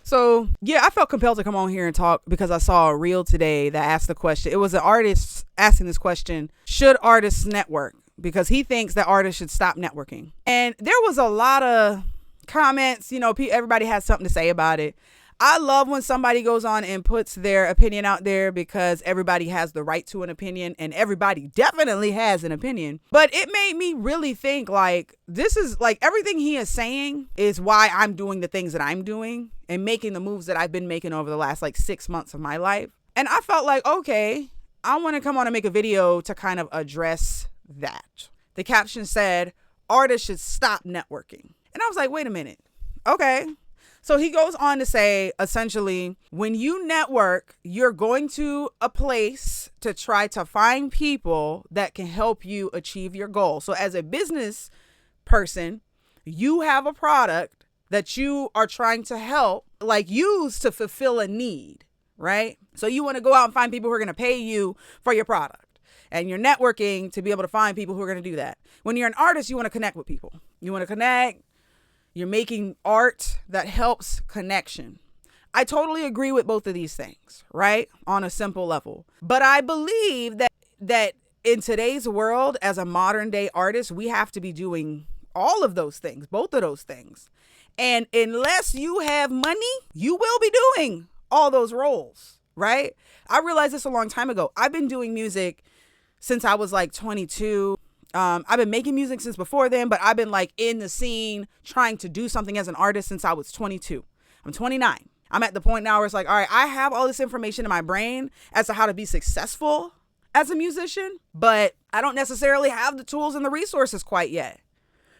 So, yeah, I felt compelled to come on here and talk because I saw a reel today that asked the question. It was an artist asking this question: should artists network? Because he thinks that artists should stop networking. And there was a lot of comments, everybody has something to say about it. I love when somebody goes on and puts their opinion out there because everybody has the right to an opinion, and everybody definitely has an opinion. But it made me really think, like, this is like everything he is saying is why I'm doing the things that I'm doing and making the moves that I've been making over the last 6 months of my life. And I felt like, okay, I want to come on and make a video to kind of address that. The caption said, artists should stop networking. And I was like, wait a minute. Okay. So he goes on to say, essentially, when you network, you're going to a place to try to find people that can help you achieve your goal. So as a business person, you have a product that you are trying to help, use to fulfill a need, right? So you want to go out and find people who are going to pay you for your product. And you're networking to be able to find people who are going to do that. When you're an artist, you want to connect with people. You want to connect. You're making art that helps connection. I totally agree with both of these things, right? On a simple level. But I believe that in today's world, as a modern day artist, we have to be doing all of those things, both of those things. And unless you have money, you will be doing all those roles, right? I realized this a long time ago. I've been doing music since I was 22. I've been making music since before then, but I've been in the scene trying to do something as an artist since I was 22. I'm 29. I'm at the point now where it's all right, I have all this information in my brain as to how to be successful as a musician, but I don't necessarily have the tools and the resources quite yet.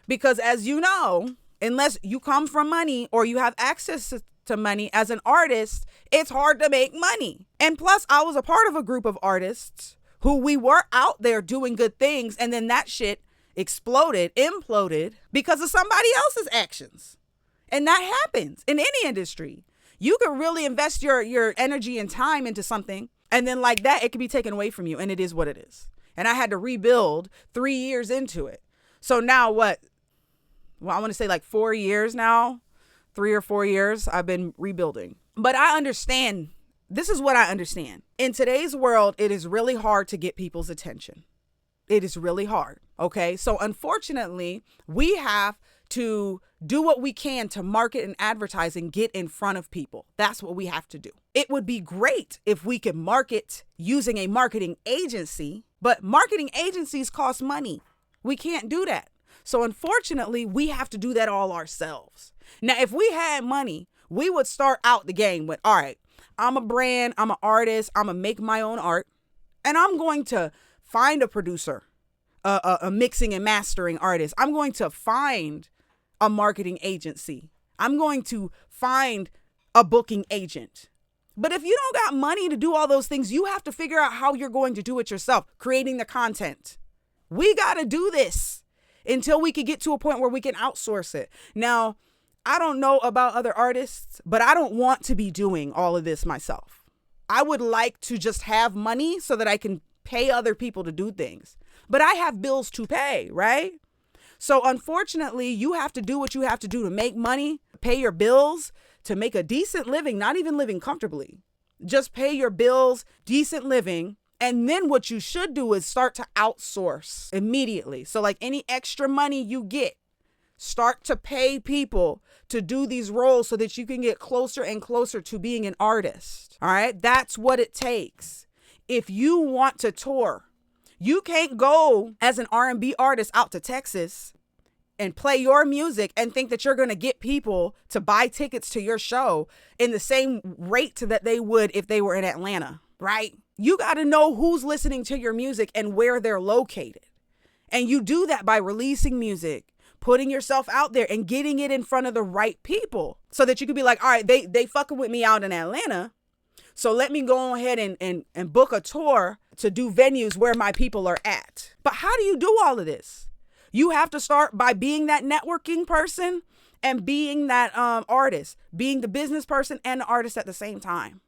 Because as you know, unless you come from money or you have access to money as an artist, it's hard to make money. And plus, I was a part of a group of artists who we were out there doing good things, and then that shit imploded because of somebody else's actions. And that happens in any industry. You can really invest your energy and time into something, and then that, it can be taken away from you, and it is what it is. And I had to rebuild 3 years into it. So now what? Well, I want to say 4 years now, 3 or 4 years, I've been rebuilding. But I understand. This is what I understand. In today's world, it is really hard to get people's attention. It is really hard. Okay. So unfortunately, we have to do what we can to market and advertise and get in front of people. That's what we have to do. It would be great if we could market using a marketing agency, but marketing agencies cost money. We can't do that. So unfortunately, we have to do that all ourselves. Now, if we had money, we would start out the game with, all right, I'm a brand, I'm an artist, I'm going to make my own art, and I'm going to find a producer, a mixing and mastering artist. I'm going to find a marketing agency. I'm going to find a booking agent. But if you don't got money to do all those things, you have to figure out how you're going to do it yourself, creating the content. We got to do this until we can get to a point where we can outsource it. Now, I don't know about other artists, but I don't want to be doing all of this myself. I would like to just have money so that I can pay other people to do things. But I have bills to pay, right? So unfortunately, you have to do what you have to do to make money, pay your bills, to make a decent living, not even living comfortably. Just pay your bills, decent living. And then what you should do is start to outsource immediately. So any extra money you get, start to pay people to do these roles so that you can get closer and closer to being an artist. All right. That's what it takes. If you want to tour, you can't go as an R&B artist out to Texas and play your music and think that you're going to get people to buy tickets to your show in the same rate that they would if they were in Atlanta, right? You got to know who's listening to your music and where they're located. And you do that by releasing music, putting yourself out there and getting it in front of the right people so that you could be like, all right, they fucking with me out in Atlanta. So let me go ahead and book a tour to do venues where my people are at. But how do you do all of this? You have to start by being that networking person and being that artist, being the business person and the artist at the same time.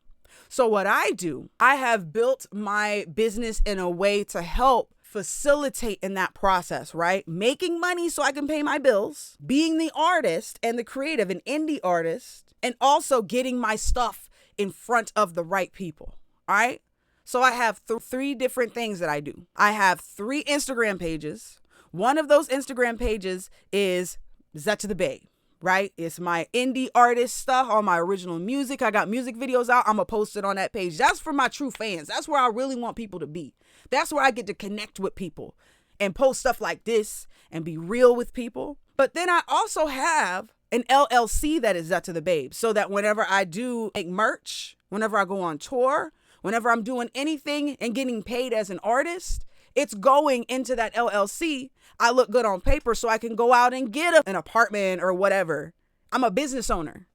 So what I do, I have built my business in a way to help facilitate in that process, right? Making money so I can pay my bills, being the artist and the creative, an indie artist, and also getting my stuff in front of the right people. All right. So I have three different things that I do. I have 3 Instagram pages. One of those Instagram pages is Zetta the Babe, right? It's my indie artist stuff, all my original music. I got music videos out. I'm going to post it on that page. That's for my true fans. That's where I really want people to be. That's where I get to connect with people and post stuff like this and be real with people. But then I also have an LLC that is Zetta the Babe, so that whenever I do make merch, whenever I go on tour, whenever I'm doing anything and getting paid as an artist, it's going into that LLC. I look good on paper so I can go out and get an apartment or whatever. I'm a business owner.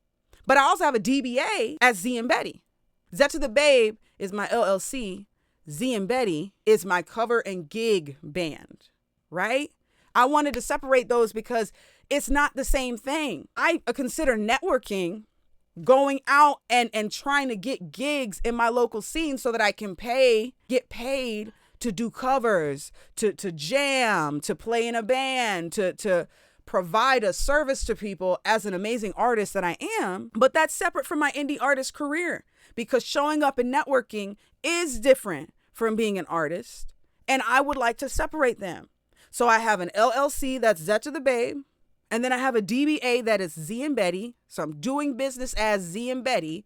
But I also have a DBA as Z and Betty. Zetta the Babe is my LLC. Z and Betty is my cover and gig band, right? I wanted to separate those because it's not the same thing. I consider networking going out and trying to get gigs in my local scene so that I can get paid to do covers, to jam, to play in a band, to provide a service to people as an amazing artist that I am. But that's separate from my indie artist career, because showing up and networking is different from being an artist. And I would like to separate them. So I have an LLC that's Zetta the Babe. And then I have a DBA that is Z and Betty. So I'm doing business as Z and Betty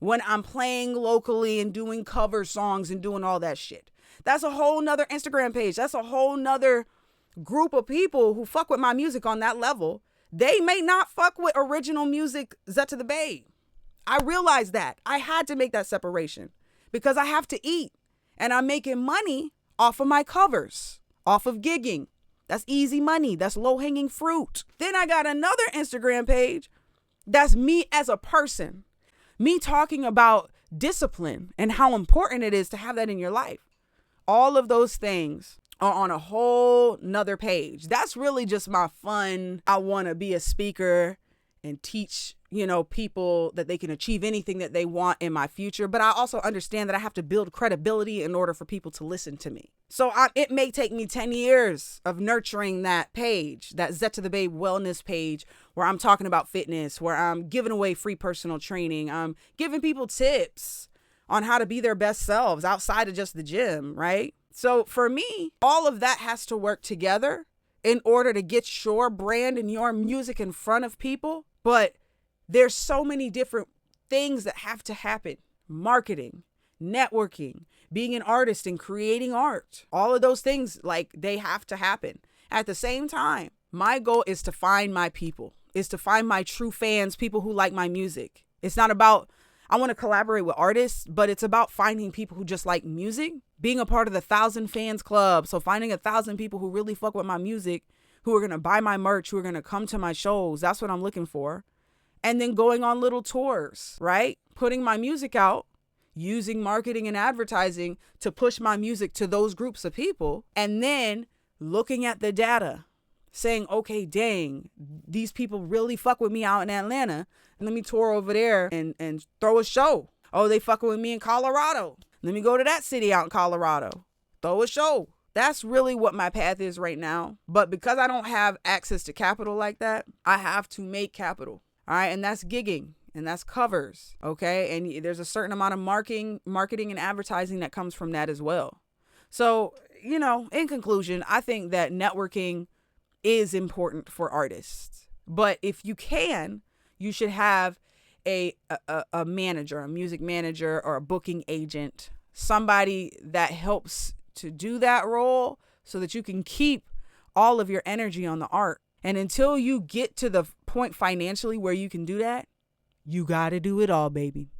when I'm playing locally and doing cover songs and doing all that shit. That's a whole nother Instagram page. That's a whole nother group of people who fuck with my music on that level. They may not fuck with original music Zetta the Babe. I realized that. I had to make that separation because I have to eat. And I'm making money off of my covers, off of gigging. That's easy money. That's low-hanging fruit. Then I got another Instagram page that's me as a person. Me talking about discipline and how important it is to have that in your life. All of those things are on a whole nother page. That's really just my fun. I want to be a speaker and teach, people that they can achieve anything that they want in my future. But I also understand that I have to build credibility in order for people to listen to me. So it may take me 10 years of nurturing that page, that Zetta the Babe wellness page, where I'm talking about fitness, where I'm giving away free personal training. I'm giving people tips on how to be their best selves outside of just the gym, right? So for me, all of that has to work together in order to get your brand and your music in front of people. But there's so many different things that have to happen. Marketing, networking, being an artist and creating art. All of those things, they have to happen. At the same time, my goal is to find my people, is to find my true fans, people who like my music. It's not about, I want to collaborate with artists, but it's about finding people who just like music, being a part of the 1,000 fans club. So finding 1,000 people who really fuck with my music, who are going to buy my merch, who are going to come to my shows. That's what I'm looking for. And then going on little tours, right? Putting my music out, using marketing and advertising to push my music to those groups of people. And then looking at the data, saying, okay, dang, these people really fuck with me out in Atlanta. And let me tour over there and throw a show. Oh, they fucking with me in Colorado. Let me go to that city out in Colorado. Throw a show. That's really what my path is right now. But because I don't have access to capital like that, I have to make capital. All right. And that's gigging and that's covers. Okay. And there's a certain amount of marketing and advertising that comes from that as well. So, in conclusion, I think that networking is important for artists. But if you can, you should have a manager, a music manager or a booking agent, somebody that helps to do that role so that you can keep all of your energy on the art. And until you get to the point financially where you can do that, you got to do it all, baby.